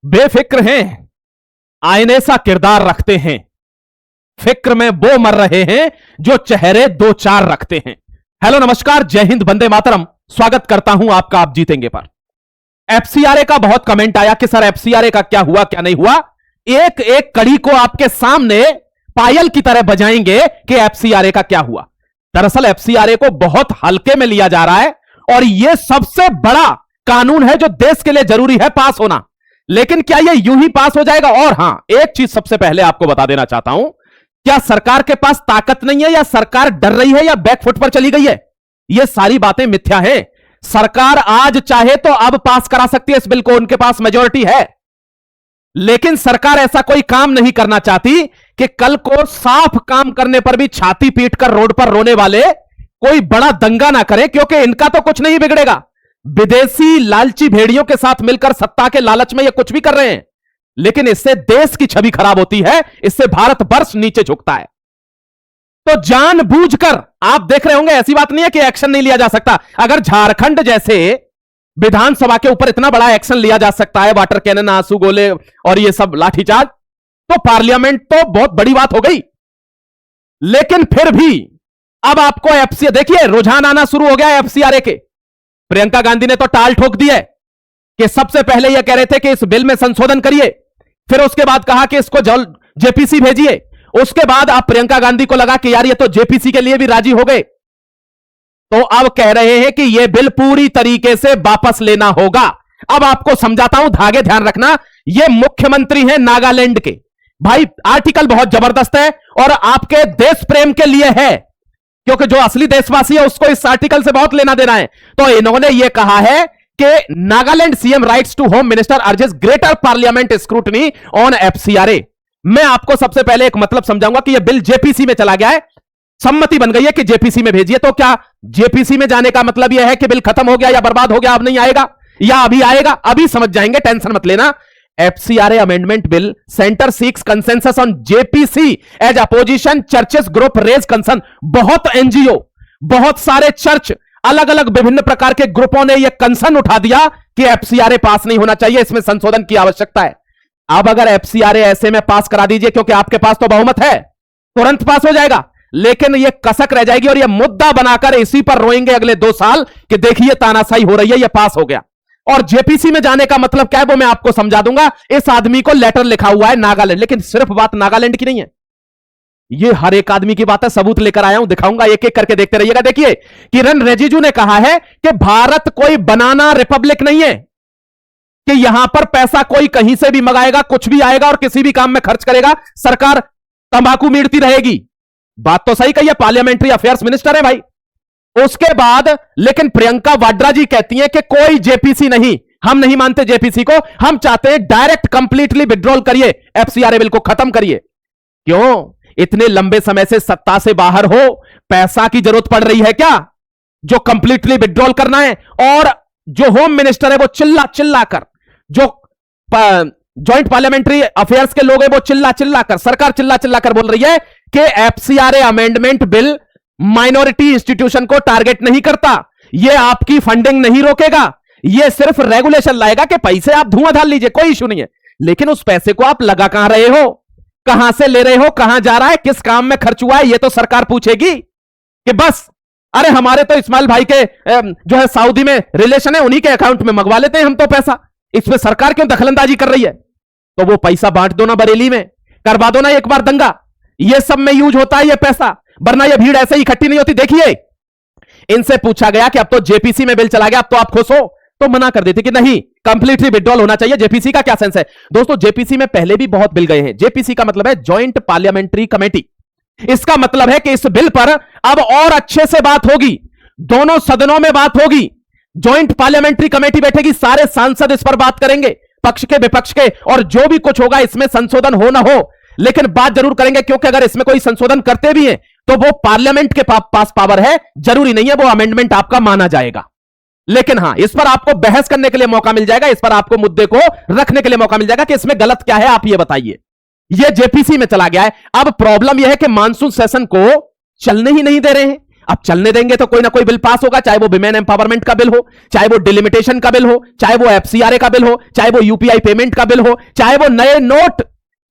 बेफिक्र हैं, आईने सा किरदार रखते हैं, फिक्र में वो मर रहे हैं जो चेहरे दो चार रखते हैं। हेलो नमस्कार, जय हिंद, वंदे मातरम। स्वागत करता हूं आपका आप जीतेंगे पर। एफसीआरए का बहुत कमेंट आया कि सर एफसीआरए का क्या हुआ क्या नहीं हुआ। एक एक कड़ी को आपके सामने पायल की तरह बजाएंगे कि एफसीआरए का क्या हुआ। दरअसल एफसीआरए को बहुत हल्के में लिया जा रहा है और यह सबसे बड़ा कानून है जो देश के लिए जरूरी है पास होना। लेकिन क्या यह यूं ही पास हो जाएगा? और हां, एक चीज सबसे पहले आपको बता देना चाहता हूं, क्या सरकार के पास ताकत नहीं है या सरकार डर रही है या बैकफुट पर चली गई है? यह सारी बातें मिथ्या हैं। सरकार आज चाहे तो अब पास करा सकती है इस बिल को, उनके पास मेजॉरिटी है। लेकिन सरकार ऐसा कोई काम नहीं करना चाहती कि कल को साफ काम करने पर भी छाती पीटकर रोड पर रोने वाले कोई बड़ा दंगा ना करे, क्योंकि इनका तो कुछ नहीं बिगड़ेगा। विदेशी लालची भेड़ियों के साथ मिलकर सत्ता के लालच में ये कुछ भी कर रहे हैं, लेकिन इससे देश की छवि खराब होती है, इससे भारतवर्ष नीचे झुकता है। तो जानबूझकर आप देख रहे होंगे, ऐसी बात नहीं है कि एक्शन नहीं लिया जा सकता। अगर झारखंड जैसे विधानसभा के ऊपर इतना बड़ा एक्शन लिया जा सकता है, वाटर कैनन, आंसू गोले और ये सब लाठीचार्ज, तो पार्लियामेंट तो बहुत बड़ी बात हो गई। लेकिन फिर भी अब आपको एफसीआरए, देखिए रुझान आना शुरू हो गया है एफसीआरए के। प्रियंका गांधी ने तो टाल ठोक दी है कि सबसे पहले यह कह रहे थे कि इस बिल में संशोधन करिए, फिर उसके बाद कहा कि इसको जेपीसी भेजिए, उसके बाद अब प्रियंका गांधी को लगा कि यार ये तो जेपीसी के लिए भी राजी हो गए, तो अब कह रहे हैं कि यह बिल पूरी तरीके से वापस लेना होगा। अब आपको समझाता हूं, धागे ध्यान रखना। ये मुख्यमंत्री हैं नागालैंड के। भाई आर्टिकल बहुत जबरदस्त है और आपके देश प्रेम के लिए है, क्योंकि जो असली देशवासी है उसको इस आर्टिकल से बहुत लेना देना है। तो इन्होंने यह कहा है कि Nagaland CM writes to home minister urges greater parliament scrutiny on FCRA. मैं आपको सबसे पहले एक मतलब समझाऊंगा कि यह बिल जेपीसी में चला गया है, सम्मति बन गई है कि जेपीसी में भेजिए। तो क्या जेपीसी में जाने का मतलब यह है कि बिल खत्म हो गया या बर्बाद हो गया, अब नहीं आएगा, या अभी आएगा? अभी समझ जाएंगे, टेंशन मत लेना। FCRA amendment bill, centre seeks consensus on JPC as opposition churches group raise concern. बहुत एनजीओ, बहुत सारे चर्च, अलग अलग विभिन्न प्रकार के ग्रुपों ने यह कंसर्न उठा दिया कि एफसीआरए पास नहीं होना चाहिए, इसमें संशोधन की आवश्यकता है। अब अगर एफसीआरए ऐसे में पास करा दीजिए, क्योंकि आपके पास तो बहुमत है, तुरंत पास हो जाएगा, लेकिन यह कसक रह जाएगी और यह मुद्दा बनाकर इसी पर रोएंगे अगले 2 साल कि देखिए तानाशाही हो रही है, यह पास हो गया। और जेपीसी में जाने का मतलब क्या है वो मैं आपको समझा दूंगा। इस आदमी को लेटर लिखा हुआ है नागालैंड, लेकिन सिर्फ बात नागालैंड की नहीं है, यह हर एक आदमी की बात है। सबूत लेकर आया हूं, दिखाऊंगा, एक एक करके देखते रहिएगा। देखिए, किरण रिजिजू ने कहा है कि भारत कोई बनाना रिपब्लिक नहीं है कि यहां पर पैसा कोई कहीं से भी मंगाएगा, कुछ भी आएगा और किसी भी काम में खर्च करेगा, सरकार तंबाकू मीड़ती रहेगी। बात तो सही कही है, पार्लियामेंट्री अफेयर्स मिनिस्टर है भाई। उसके बाद लेकिन प्रियंका वाड्रा जी कहती हैं कि कोई जेपीसी नहीं, हम नहीं मानते जेपीसी को, हम चाहते हैं डायरेक्ट कंप्लीटली विड्रॉल करिए, एफसीआरए बिल को खत्म करिए। क्यों? इतने लंबे समय से सत्ता से बाहर हो, पैसा की जरूरत पड़ रही है क्या जो कंप्लीटली विड्रॉल करना है? और जो होम मिनिस्टर है वो चिल्ला चिल्ला कर, जो जॉइंट पार्लियामेंट्री अफेयर्स के लोग हैं वो चिल्ला चिल्ला कर, सरकार चिल्ला चिल्ला कर बोल रही है कि FCRA amendment bill minority institution को टारगेट नहीं करता, यह आपकी फंडिंग नहीं रोकेगा, यह सिर्फ रेगुलेशन लाएगा कि पैसे आप धुआंधार लीजिए, कोई इशू नहीं है। लेकिन उस पैसे को आप लगा कहां रहे हो, कहां से ले रहे हो, कहां जा रहा है, किस काम में खर्च हुआ है, यह तो सरकार पूछेगी। कि बस अरे हमारे तो इस्माइल भाई के जो है सऊदी में रिलेशन है, उन्हीं के अकाउंट में मंगवा लेते हैं हम तो पैसा, इसमें सरकार क्यों दखलंदाजी कर रही है? तो वो पैसा बांट दो ना, बरेली में करवा दो ना एक बार दंगा, ये सब में यूज होता है ये पैसा, वरना ये भीड़ ऐसे ही इकट्ठी नहीं होती। देखिए, इनसे पूछा गया कि अब तो जेपीसी में बिल चला गया, अब तो आप खुश हो, तो मना कर देते कि नहीं, कंप्लीटली विड्रॉल होना चाहिए। जेपीसी का क्या सेंस है दोस्तों? जेपीसी में पहले भी बहुत बिल गए हैं। जेपीसी का मतलब है ज्वाइंट पार्लियामेंट्री कमेटी। इसका मतलब है कि इस बिल पर अब और अच्छे से बात होगी, दोनों सदनों में बात होगी, ज्वाइंट पार्लियामेंट्री कमेटी बैठेगी, सारे सांसद इस पर बात करेंगे, पक्ष के विपक्ष के, और जो भी कुछ होगा इसमें संशोधन हो ना हो, लेकिन बात जरूर करेंगे, क्योंकि अगर इसमें कोई संशोधन करते भी हैं तो वो पार्लियामेंट के पास पावर है, जरूरी नहीं है वो अमेंडमेंट आपका माना जाएगा। लेकिन हां, इस पर आपको बहस करने के लिए मौका मिल जाएगा, इस पर आपको मुद्दे को रखने के लिए मौका मिल जाएगा कि इसमें गलत क्या है, आप ये बताइए। ये जेपीसी में चला गया है। अब प्रॉब्लम यह है कि मानसून सेशन को चलने ही नहीं दे रहे हैं। अब चलने देंगे तो कोई ना कोई बिल पास होगा, चाहे वो विमेन एम्पावरमेंट का बिल हो, चाहे वो डिलिमिटेशन का बिल हो, चाहे वो एफसीआरए का बिल हो, चाहे वो यूपीआई पेमेंट का बिल हो, चाहे वो नए नोट।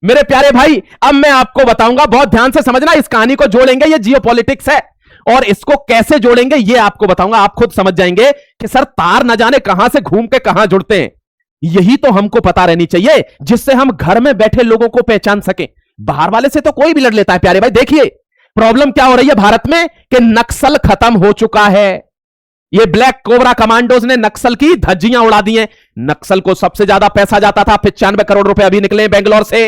मेरे प्यारे भाई, अब मैं आपको बताऊंगा, बहुत ध्यान से समझना, इस कहानी को जोड़ेंगे, ये जियोपॉलिटिक्स है, और इसको कैसे जोड़ेंगे ये आपको बताऊंगा। आप खुद समझ जाएंगे कि सर तार न जाने कहां से घूम के कहां जुड़ते हैं। यही तो हमको पता रहनी चाहिए, जिससे हम घर में बैठे लोगों को पहचान सकें। बाहर वाले से तो कोई भी लड़ लेता है प्यारे भाई। देखिए प्रॉब्लम क्या हो रही है भारत में कि नक्सल खत्म हो चुका है। ये ब्लैक कोबरा कमांडोज ने नक्सल की धज्जियां उड़ा दी हैं। नक्सल को सबसे ज्यादा पैसा जाता था, 95 करोड़ रुपए अभी निकले बेंगलोर से।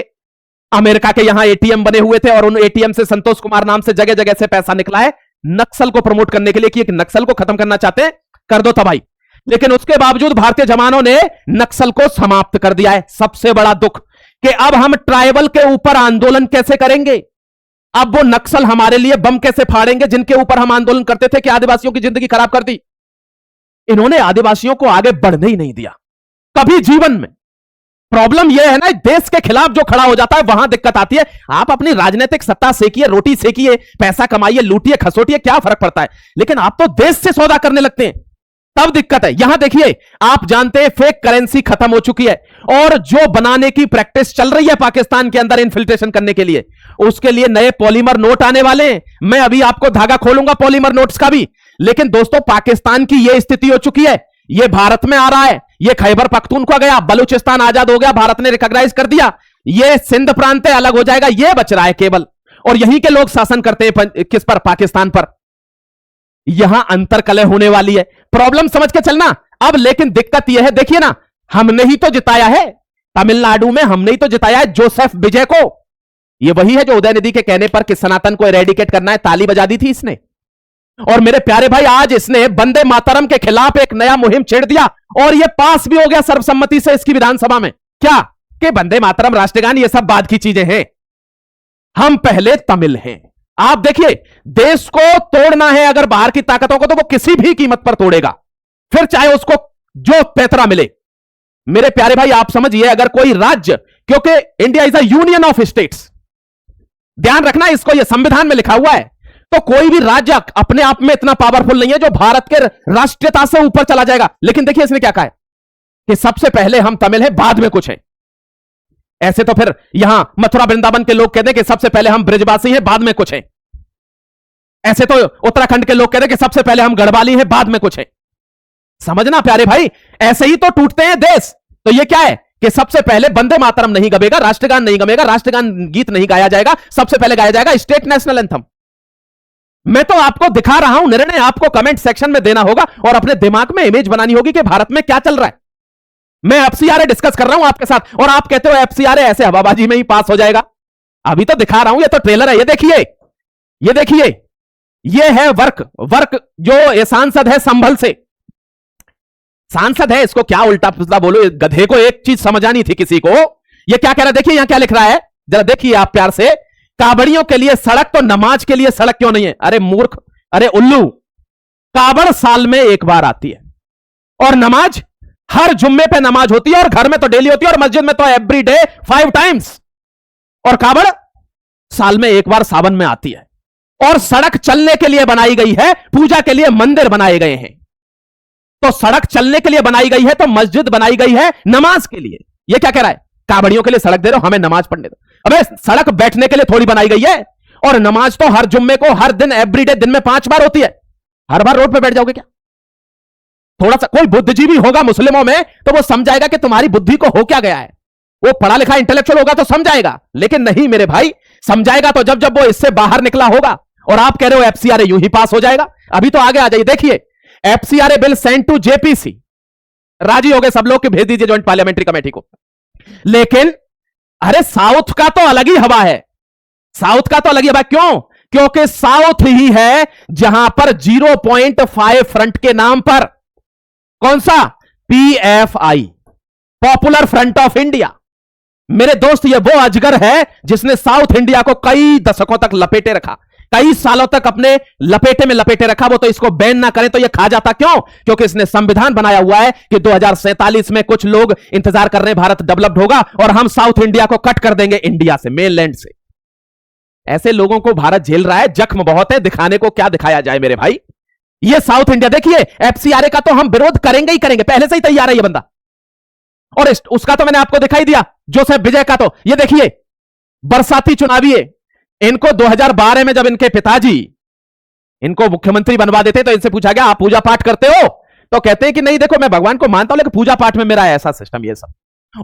अमेरिका के यहां एटीएम बने हुए थे और उन एटीएम से संतोष कुमार नाम से जगह जगह से पैसा निकला है नक्सल को प्रमोट करने के लिए कि एक नक्सल को खत्म करना चाहते हैं, कर दो तबाही। लेकिन उसके बावजूद भारतीय जवानों ने नक्सल को समाप्त कर दिया है। सबसे बड़ा दुख कि अब हम ट्राइबल के ऊपर आंदोलन कैसे करेंगे। अब वो नक्सल हमारे लिए बम कैसे फाड़ेंगे जिनके ऊपर हम आंदोलन करते थे कि आदिवासियों की जिंदगी खराब कर दी। इन्होंने आदिवासियों को आगे बढ़ने ही नहीं दिया कभी जीवन में। प्रॉब्लम यह है ना, देश के खिलाफ जो खड़ा हो जाता है वहां दिक्कत आती है। आप अपनी राजनीतिक सत्ता सेकिए, रोटी सेकिए, पैसा कमाइए, लूटिए, खसोटिए, क्या फर्क पड़ता है। लेकिन आप तो देश से सौदा करने लगते हैं, तब दिक्कत है। यहां देखिए, आप जानते हैं फेक करेंसी खत्म हो चुकी है और जो बनाने की प्रैक्टिस चल रही है पाकिस्तान के अंदर इन्फिल्ट्रेशन करने के लिए, उसके लिए नए पॉलीमर नोट आने वाले हैं। मैं अभी आपको धागा खोलूंगा पॉलीमर नोट्स का भी। लेकिन दोस्तों, पाकिस्तान की यह स्थिति हो चुकी है, यह भारत में आ रहा है। यह खैबर पख्तूनख्वा गया, बलूचिस्तान आजाद हो गया, भारत ने रिकॉग्नाइज कर दिया। यह सिंध प्रांत अलग हो जाएगा, यह बच रहा है केवल। और यहीं के लोग शासन करते हैं किस पर? पाकिस्तान पर। यहां अंतरकलह होने वाली है, प्रॉब्लम समझ के चलना। अब लेकिन दिक्कत यह है, देखिए ना, हमने ही तो जिताया है तमिलनाडु में, हमने ही तो जिताया है जोसेफ विजय को। यह वही है जो उदयनिधि के कहने पर कि सनातन को एरेडिकेट करना है, ताली बजा दी थी इसने। और मेरे प्यारे भाई, आज इसने वंदे मातरम के खिलाफ एक नया मुहिम छेड़ दिया और यह पास भी हो गया सर्वसम्मति से इसकी विधानसभा में। क्या कि वंदे मातरम, राष्ट्रगान, ये सब बाद की चीजें हैं। हम पहले तमिल हैं। आप देखिए, देश को तोड़ना है अगर बाहर की ताकतों को, तो वो किसी भी कीमत पर तोड़ेगा, फिर चाहे उसको जो पैतरा मिले। मेरे प्यारे भाई, आप समझिए, अगर कोई राज्य, क्योंकि India is a union of states, ध्यान रखना, इसको यह संविधान में लिखा हुआ है, तो कोई भी राज्य अपने आप में इतना पावरफुल नहीं है जो भारत के राष्ट्रीयता से ऊपर चला जाएगा। लेकिन देखिए इसने क्या कहा है कि सबसे पहले हम तमिल हैं, बाद में कुछ है। ऐसे तो फिर यहां मथुरा वृंदावन के लोग कहते हैं कि सबसे पहले हम ब्रजवासी हैं, बाद में कुछ है। ऐसे तो उत्तराखंड के लोग कहते हैं कि सबसे पहले हम गढ़वाली हैं, बाद में कुछ है। समझना प्यारे भाई, ऐसे ही तो टूटते हैं देश। तो ये क्या है कि सबसे पहले वंदे मातरम नहीं गवेगा, राष्ट्रगान नहीं गवेगा, राष्ट्रगान गीत नहीं गाया जाएगा, सबसे पहले गाया जाएगा स्टेट नेशनल एंथम। मैं तो आपको दिखा रहा हूं, निर्णय आपको कमेंट सेक्शन में देना होगा और अपने दिमाग में इमेज बनानी होगी कि भारत में क्या चल रहा है। मैं एफसीआरए डिस्कस कर रहा हूं आपके साथ और आप कहते हो एफसीआरए ऐसे हवाबाजी में ही पास हो जाएगा। अभी तो दिखा रहा हूं, ये तो ट्रेलर है। ये देखिए, ये देखिए, ये है वर्क जो ये सांसद है संभल से, सांसद है, इसको क्या उल्टा पुल्टा बोलो, गधे को एक चीज समझ आनी थी किसी को। ये क्या कह रहा है, देखिए यहां क्या लिख रहा है, जरा देखिए आप प्यार से। काबड़ियों के लिए सड़क तो नमाज के लिए सड़क क्यों नहीं है? अरे मूर्ख, अरे उल्लू, काबड़ साल में एक बार आती है और नमाज हर जुम्मे पे नमाज होती है और घर में तो डेली होती है और मस्जिद में तो एवरी डे 5 टाइम्स। और काबड़ साल में एक बार सावन में आती है। और सड़क चलने के लिए बनाई गई है, पूजा के लिए मंदिर बनाए गए हैं। तो सड़क चलने के लिए बनाई गई है तो मस्जिद बनाई गई है नमाज के लिए। ये क्या कह रहा है, काबड़ियों के लिए सड़क दे रहे हो, हमें नमाज पढ़ने दो। अबे सड़क बैठने के लिए थोड़ी बनाई गई है, और नमाज तो हर जुम्मे को, हर दिन, एवरीडे, दिन में 5 बार होती है। हर बार रोड पे बैठ जाओगे क्या? थोड़ा सा कोई बुद्धिजीवी होगा मुस्लिमों में तो वो समझाएगा कि तुम्हारी बुद्धि को हो क्या गया है। वो पढ़ा लिखा इंटेलेक्चुअल होगा तो समझाएगा, लेकिन नहीं मेरे भाई, समझाएगा तो जब वो इससे बाहर निकला होगा। और आप कह रहे हो एफसीआरए यूं ही पास हो जाएगा। अभी तो आगे आ जाइए, देखिए FCRA bill send to JPC, राजी हो गए सब लोग कि भेज दीजिए ज्वाइंट पार्लियामेंट्री कमेटी को। लेकिन अरे साउथ का तो अलग ही हवा है, साउथ का तो अलग ही हवा। क्यों? क्योंकि साउथ ही है जहां पर 0.5 फ्रंट के नाम पर, कौन सा? PFI, popular front of India. मेरे दोस्त, ये वो अजगर है जिसने साउथ इंडिया को कई दशकों तक लपेटे रखा, कई सालों तक अपने लपेटे में लपेटे रखा। वो तो इसको बैन ना करें तो ये खा जाता। क्यों? क्योंकि इसने संविधान बनाया हुआ है कि 2047 में कुछ लोग इंतजार कर रहे हैं, भारत डेवलप्ड होगा और हम साउथ इंडिया को कट कर देंगे इंडिया से, मेनलैंड से। ऐसे लोगों को भारत झेल रहा है, जख्म बहुत है, दिखाने को क्या दिखाया जाए मेरे भाई। ये साउथ इंडिया देखिए, एफसीआरए का तो हम विरोध करेंगे ही करेंगे, पहले से ही तैयार है ये बंदा। और उसका तो मैंने आपको दिखाई दिया, जोसेफ विजय का तो ये देखिए, बरसाती चुनावी है। इनको 2012 में जब इनके पिताजी इनको मुख्यमंत्री बनवा देते तो इनसे पूछा गया आप पूजा पाठ करते हो, तो कहते हैं कि नहीं देखो मैं भगवान को मानता हूं लेकिन पूजा पाठ में मेरा ऐसा सिस्टम ये सब।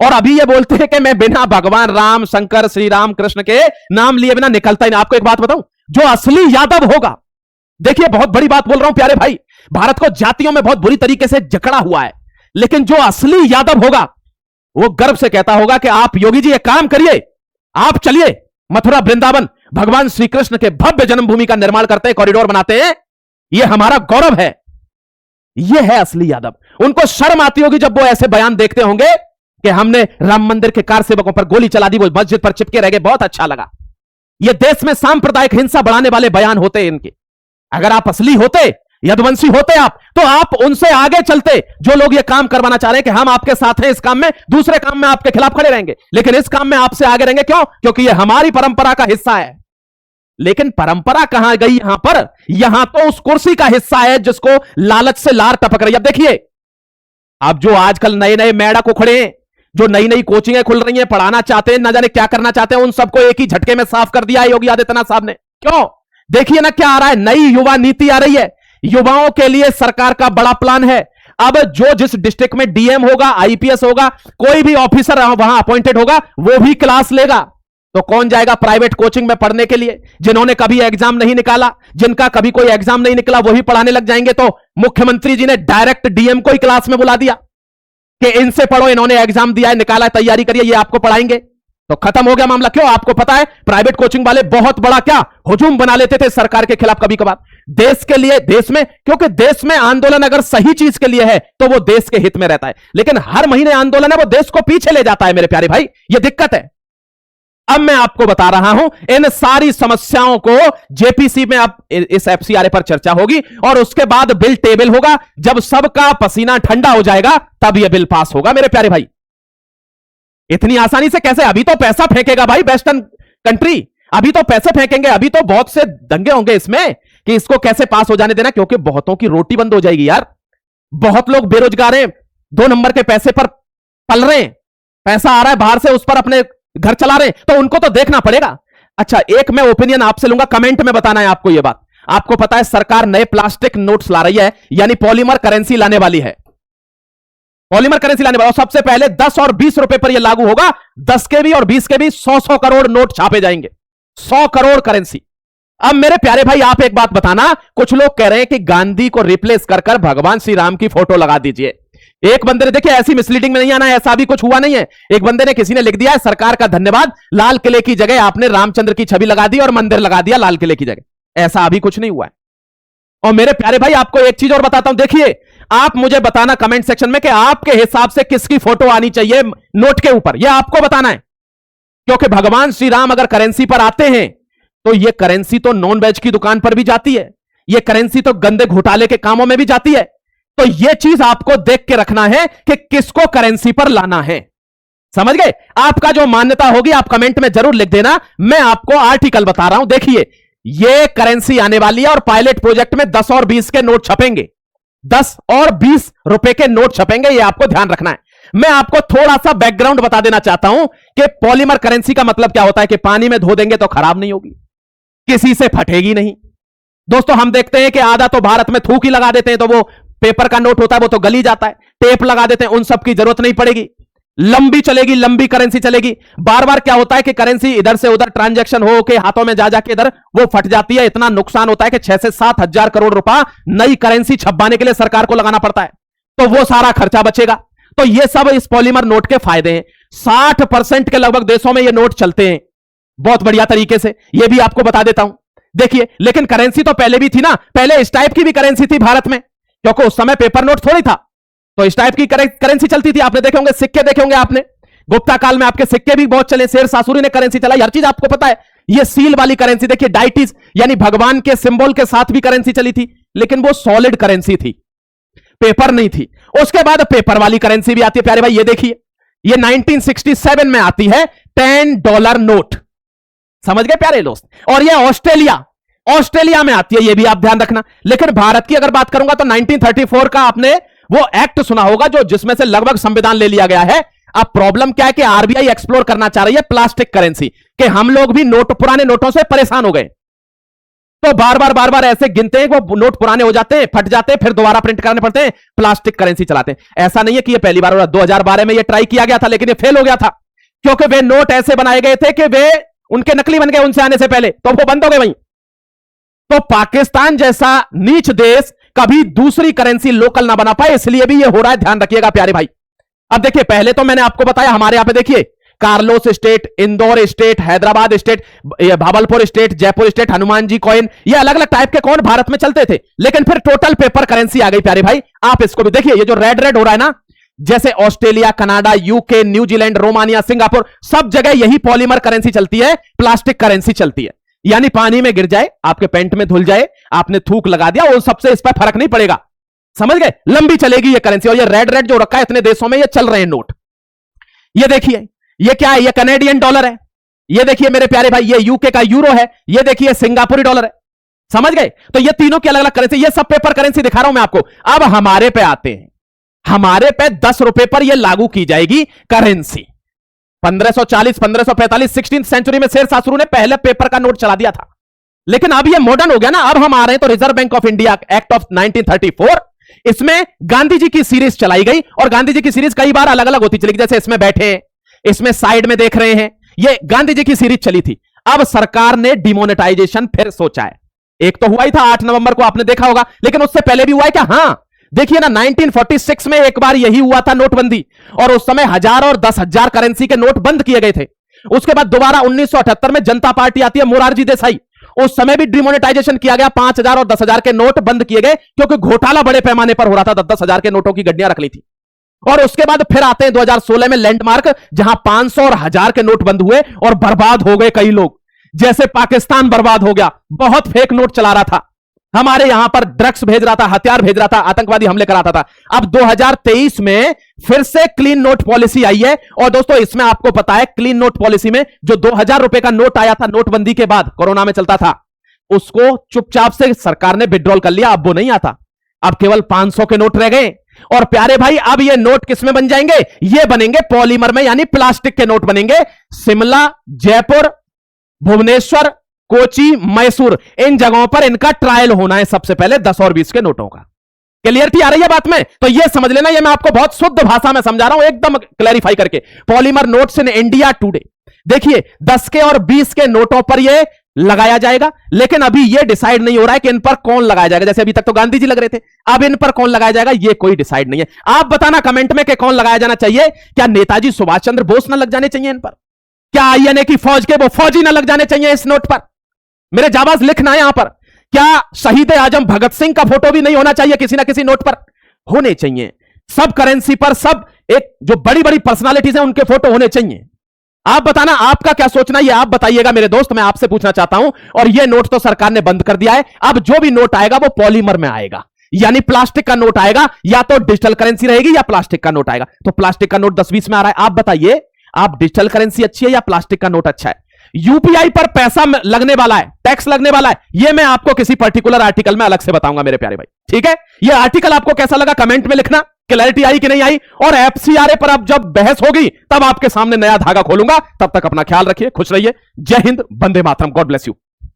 और अभी ये बोलते हैं कि मैं बिना भगवान राम शंकर श्री राम कृष्ण के नाम लिए बिना निकलता ही नहीं। आपको एक बात बताऊं, जो असली यादव होगा, देखिए बहुत बड़ी बात बोल रहा हूं प्यारे भाई, भारत को जातियों में बहुत बुरी तरीके से जकड़ा हुआ है, लेकिन जो असली यादव होगा वो गर्व से कहता होगा कि आप योगी जी एक काम करिए, आप चलिए मथुरा वृंदावन भगवान श्री कृष्ण के भव्य जन्मभूमि का निर्माण करते हैं, कॉरिडोर बनाते हैं, यह हमारा गौरव है। यह है असली यादव। उनको शर्म आती होगी जब वो ऐसे बयान देखते होंगे कि हमने राम मंदिर के कार सेवकों पर गोली चला दी, वो मस्जिद पर चिपके रह गए, बहुत अच्छा लगा। ये देश में सांप्रदायिक हिंसा बढ़ाने वाले बयान होते हैं इनके। अगर आप असली होते, यदुवंशी होते आप, तो आप उनसे आगे चलते। जो लोग ये काम करवाना चाह रहे हैं कि हम आपके साथ हैं इस काम में, दूसरे काम में आपके खिलाफ खड़े रहेंगे, लेकिन इस काम में आपसे आगे रहेंगे। क्यों? क्योंकि ये हमारी परंपरा का हिस्सा है। लेकिन परंपरा कहां गई यहां पर? यहां तो उस कुर्सी का हिस्सा है जिसको लालच से लार टपक रही है। अब देखिए, अब जो आजकल नए नए मेढक उखड़े हैं, जो नई नई कोचिंगें खुल रही हैं, पढ़ाना चाहते हैं, ना जाने क्या करना चाहते हैं, उन सबको एक ही झटके में साफ कर दिया है योगी आदित्यनाथ साहब ने। क्यों? देखिए ना क्या आ रहा है, नई युवा नीति आ रही है। युवाओं के लिए सरकार का बड़ा प्लान है। अब जो जिस डिस्ट्रिक्ट में डीएम होगा, आईपीएस होगा, कोई भी ऑफिसर वहां अपॉइंटेड होगा, वो भी क्लास लेगा। तो कौन जाएगा प्राइवेट कोचिंग में पढ़ने के लिए? जिन्होंने कभी एग्जाम नहीं निकाला, जिनका कभी कोई एग्जाम नहीं निकला, वही पढ़ाने लग जाएंगे। तो मुख्यमंत्री जी ने डायरेक्ट डीएम को ही क्लास में बुला दिया कि इनसे पढ़ो, इन्होंने एग्जाम दिया है, निकाला है, तैयारी करिए, ये आपको पढ़ाएंगे। तो खत्म हो गया मामला। क्यों? आपको पता है प्राइवेट कोचिंग वाले बहुत बड़ा क्या हुजूम बना लेते थे सरकार के खिलाफ कभी कभार, देश के लिए, देश में, क्योंकि देश में आंदोलन अगर सही चीज के लिए है तो वो देश के हित में रहता है। लेकिन हर महीने आंदोलन है वो देश को पीछे ले जाता है मेरे प्यारे भाई, ये दिक्कत है। अब मैं आपको बता रहा हूं, इन सारी समस्याओं को जेपीसी में अब इस एफसीआरए पर चर्चा होगी और उसके बाद बिल टेबल होगा। जब सबका पसीना ठंडा हो जाएगा तब यह बिल पास होगा मेरे प्यारे भाई। इतनी आसानी से कैसे? अभी तो पैसा फेंकेगा भाई वेस्टर्न कंट्री, अभी तो पैसे फेंकेंगे, अभी तो बहुत से दंगे होंगे इसमें कि इसको कैसे पास हो जाने देना, क्योंकि बहुतों की रोटी बंद हो जाएगी यार। बहुत लोग बेरोजगार हैं, 2 नंबर के पैसे पर पल रहे हैं, पैसा आ रहा है बाहर से, उस पर अपने घर चला रहे हैं, तो उनको तो देखना पड़ेगा। अच्छा, एक मैं ओपिनियन आपसे लूंगा, कमेंट में बताना है आपको यह बात। आपको पता है सरकार नए प्लास्टिक नोट्स ला रही है, यानी पॉलीमर करेंसी लाने वाली है। पॉलीमर करेंसी लाने वाला, सबसे पहले 10 और 20 रुपए पर यह लागू होगा। 10 के भी और 20 के भी 100-100 करोड़ नोट छापे जाएंगे, 100 करोड़ करेंसी। अब मेरे प्यारे भाई आप एक बात बताना, कुछ लोग कह रहे हैं कि गांधी को रिप्लेस कर कर भगवान श्री राम की फोटो लगा दीजिए। एक बंदे ने, देखिए ऐसी मिसलीडिंग में नहीं आना है, ऐसा भी कुछ हुआ नहीं है। एक बंदे ने, किसी ने लिख दिया है सरकार का धन्यवाद, लाल किले की जगह आपने रामचंद्र की छवि लगा दी और मंदिर लगा दिया लाल किले की जगह। ऐसा अभी कुछ नहीं हुआ है। और मेरे प्यारे भाई आपको एक चीज और बताता हूं, देखिए आप मुझे बताना कमेंट सेक्शन में कि आपके हिसाब से किसकी फोटो आनी चाहिए नोट के ऊपर, यह आपको बताना है। क्योंकि भगवान श्री राम अगर करेंसी पर आते हैं तो यह करेंसी तो नॉन वेज की दुकान पर भी जाती है, यह करेंसी तो गंदे घोटाले के कामों में भी जाती है। तो यह चीज आपको देख के रखना है कि किसको करेंसी पर लाना है। समझ गए? आपका जो मान्यता होगी आप कमेंट में जरूर लिख देना। मैं आपको आर्टिकल बता रहा हूं, देखिए यह करेंसी आने वाली है और पायलट प्रोजेक्ट में 10 और 20 के नोट छपेंगे, 10 और 20 रुपए के नोट छपेंगे, यह आपको ध्यान रखना है। मैं आपको थोड़ा सा बैकग्राउंड बता देना चाहता हूं कि पॉलीमर करेंसी का मतलब क्या होता है, कि पानी में धो देंगे तो खराब नहीं होगी, किसी से फटेगी नहीं। दोस्तों हम देखते हैं कि आधा तो भारत में थूक ही लगा देते हैं, तो वो पेपर का नोट होता है वो तो गली जाता है, टेप लगा देते हैं, उन सब की जरूरत नहीं पड़ेगी, लंबी चलेगी, लंबी करेंसी चलेगी। बार बार क्या होता है कि करेंसी इधर से उधर ट्रांजैक्शन हो के हाथों में जा जाके इधर वो फट जाती है। इतना नुकसान होता है कि 6 से 7 हजार करोड़ रुपया नई करेंसी छपवाने के लिए सरकार को लगाना पड़ता है, तो वो सारा खर्चा बचेगा। तो ये सब इस पॉलीमर नोट के फायदे हैं। 60% के लगभग देशों में ये नोट चलते हैं बहुत बढ़िया तरीके से, ये भी आपको बता देता हूं। देखिए, लेकिन करेंसी तो पहले भी थी ना, पहले इस टाइप की भी करेंसी थी भारत में, क्योंकि उस समय पेपर नोट थोड़ी था, तो इस टाइप की करेंसी चलती थी। आपने देखे होंगे सिक्के, देखे होंगे आपने, गुप्ता काल में आपके सिक्के भी बहुत चले, शेर सासुरी ने करेंसी चलाई, हर चीज आपको पता है। ये सील वाली करेंसी देखिए, डाइटिस यानी भगवान के सिंबल के साथ भी करेंसी चली थी, लेकिन वो सॉलिड करेंसी थी, पेपर नहीं थी। उसके बाद पेपर वाली करेंसी भी आती है प्यारे भाई, ये देखिए, ये 1967 में आती है $10 नोट। समझ गए प्यारे दोस्त। और ये ऑस्ट्रेलिया में आती है, ये भी आप ध्यान रखना। लेकिन भारत की अगर बात करूंगा तो 1934 का आपने वो एक्ट सुना होगा जो जिसमें से लगभग संविधान ले लिया गया है। अब प्रॉब्लम क्या है कि आरबीआई एक्सप्लोर करना चाह रही है प्लास्टिक करेंसी, कि हम लोग भी पुराने नोटों से परेशान हो गए, तो बार बार ऐसे गिनते हैं, वो नोट पुराने हो जाते हैं, फट जाते हैं, फिर दोबारा प्रिंट करने पड़ते हैं, प्लास्टिक करेंसी चलाते हैं। ऐसा नहीं है कि ये पहली बार हो रहा, 2012 में ये ट्राई किया गया था, लेकिन ये फेल हो गया था, क्योंकि वे नोट ऐसे बनाए गए थे कि वे उनके नकली बन गए उनसे आने से पहले, तो वो बंद हो गए वहीं। तो पाकिस्तान जैसा नीच देश कभी दूसरी करेंसी लोकल ना बना पाए, इसलिए भी ये हो रहा है, ध्यान रखिएगा प्यारे भाई। अब देखिए, पहले तो मैंने आपको बताया हमारे यहां पे देखिए, Carlos state, Indore state, Hyderabad state, Bhagalpur state, Jaipur state, Hanuman ji coin, ये अलग अलग टाइप के कौन भारत में चलते थे। लेकिन फिर टोटल पेपर करेंसी आ गई प्यारे भाई। आप इसको भी देखिए, ये जो रेड रेड हो रहा है ना, जैसे Australia, Canada, UK, New Zealand, Romania, Singapore, सब जगह यही पॉलीमर करेंसी चलती है, प्लास्टिक करेंसी चलती है। यानी पानी में गिर जाए, आपके पेंट में धुल जाए, आपने थूक लगा दिया, वो सबसे इस पर फर्क नहीं पड़ेगा, समझ गए। लंबी चलेगी ये करेंसी। और ये रेड रेड जो रखा है, इतने देशों में ये चल रहे हैं नोट। ये देखिए, ये क्या है, ये कनेडियन डॉलर है। ये देखिए मेरे प्यारे भाई, ये यूके का यूरो है। ये देखिए सिंगापुरी डॉलर है, समझ गए। तो ये तीनों की अलग अलग करेंसी, ये सब पेपर करेंसी दिखा रहा हूं मैं आपको। अब हमारे पे आते हैं, हमारे पे 10 रुपए पर यह लागू की जाएगी करेंसी। 1540, 1545, 16वीं सेंचुरी में शेर शाह ने पहले पेपर का नोट चला दिया था। लेकिन अब यह मॉडर्न हो गया ना, अब हम आ रहे हैं तो reserve bank of India act of 1934, इसमें गांधी जी की सीरीज चलाई गई। और गांधी जी की सीरीज कई बार अलग अलग होती चली गई, जैसे इसमें बैठे हैं, इसमें साइड में देख रहे हैं, ये गांधी जी की सीरीज चली थी। अब सरकार ने डिमोनेटाइजेशन फिर सोचा है। एक तो हुआ ही था 8 नवंबर को, आपने देखा होगा, लेकिन उससे पहले भी हुआ है क्या? हां, देखिए ना, 1946 में एक बार यही हुआ था नोटबंदी, और उस समय 1000 और 10,000 करेंसी के नोट बंद किए गए थे। उसके बाद दोबारा 1978 में जनता पार्टी आती है, मोरारजी देसाई, उस समय भी डिमोनेटाइजेशन किया गया, 5000 और 10,000 के नोट बंद किए गए, क्योंकि घोटाला बड़े पैमाने पर हो रहा था, 10,000 के नोटों की गड्डियां रख ली थी। और उसके बाद फिर आते हैं 2016 में लैंडमार्क, जहां 500 और 1000 के नोट बंद हुए और बर्बाद हो गए कई लोग, जैसे पाकिस्तान बर्बाद हो गया, बहुत फेक नोट चला रहा था, हमारे यहां पर ड्रग्स भेज रहा था, हथियार भेज रहा था, आतंकवादी हमले कराता था। अब 2023 में फिर से क्लीन नोट पॉलिसी आई है। और दोस्तों, इसमें आपको पता है, क्लीन नोट पॉलिसी में जो 2000 रुपए का नोट आया था नोटबंदी के बाद, कोरोना में चलता था, उसको चुपचाप से सरकार ने विड्रॉल कर लिया। अब वो नहीं आता, अब केवल 500 के नोट रह गए। और प्यारे भाई, अब ये नोट किस में बन जाएंगे? ये बनेंगे पॉलीमर में, यानी प्लास्टिक के नोट बनेंगे। शिमला, जयपुर, भुवनेश्वर, कोची, मैसूर, इन जगहों पर इनका ट्रायल होना है सबसे पहले, 10 और 20 के नोटों का। क्लियरिटी आ रही है बात में? तो ये समझ लेना, ये मैं आपको बहुत शुद्ध भाषा में समझा रहा हूं, एकदम क्लैरिफाई करके। Polymer notes in India today, देखिए 10 के और 20 के नोटों पर ये लगाया जाएगा, लेकिन अभी ये डिसाइड नहीं हो रहा है कि इन पर कौन लगाया जाएगा। जैसे अभी तक तो गांधी जी लग रहे थे, अब इन पर कौन लगाया जाएगा ये कोई डिसाइड नहीं है। आप बताना कमेंट में कि कौन लगाया जाना चाहिए। क्या नेताजी सुभाष चंद्र बोस ना लग जाने चाहिए इन पर? क्या आईएनए की फौज के वो फौजी ना लग जाने चाहिए इस नोट पर? मेरे जाबाज लिखना है यहां पर। क्या शहीद आजम भगत सिंह का फोटो भी नहीं होना चाहिए किसी ना किसी नोट पर? होने चाहिए। सब करेंसी पर सब एक जो बड़ी बड़ी पर्सनालिटीज हैं उनके फोटो होने चाहिए। आप बताना आपका क्या सोचना, ये आप बताइएगा मेरे दोस्त, मैं आपसे पूछना चाहता हूं। और ये नोट तो सरकार ने बंद कर दिया है। अब जो भी नोट आएगा वो पॉलीमर में आएगा, यानी प्लास्टिक का नोट आएगा, या तो डिजिटल करेंसी रहेगी या प्लास्टिक का नोट आएगा। तो प्लास्टिक का नोट 10-20 में आ रहा है, आप बताइए, आप डिजिटल करेंसी अच्छी है या प्लास्टिक का नोट अच्छा है? यूपीआई पर पैसा लगने वाला है, टैक्स लगने वाला है, यह मैं आपको किसी पर्टिकुलर आर्टिकल में अलग से बताऊंगा मेरे प्यारे भाई, ठीक है? यह आर्टिकल आपको कैसा लगा कमेंट में लिखना, क्लैरिटी आई कि नहीं आई। और एफसीआरए पर अब जब बहस होगी तब आपके सामने नया धागा खोलूंगा। तब तक अपना ख्याल रखिए, खुश रहिए। जय Hind, Vande Mataram, God bless you.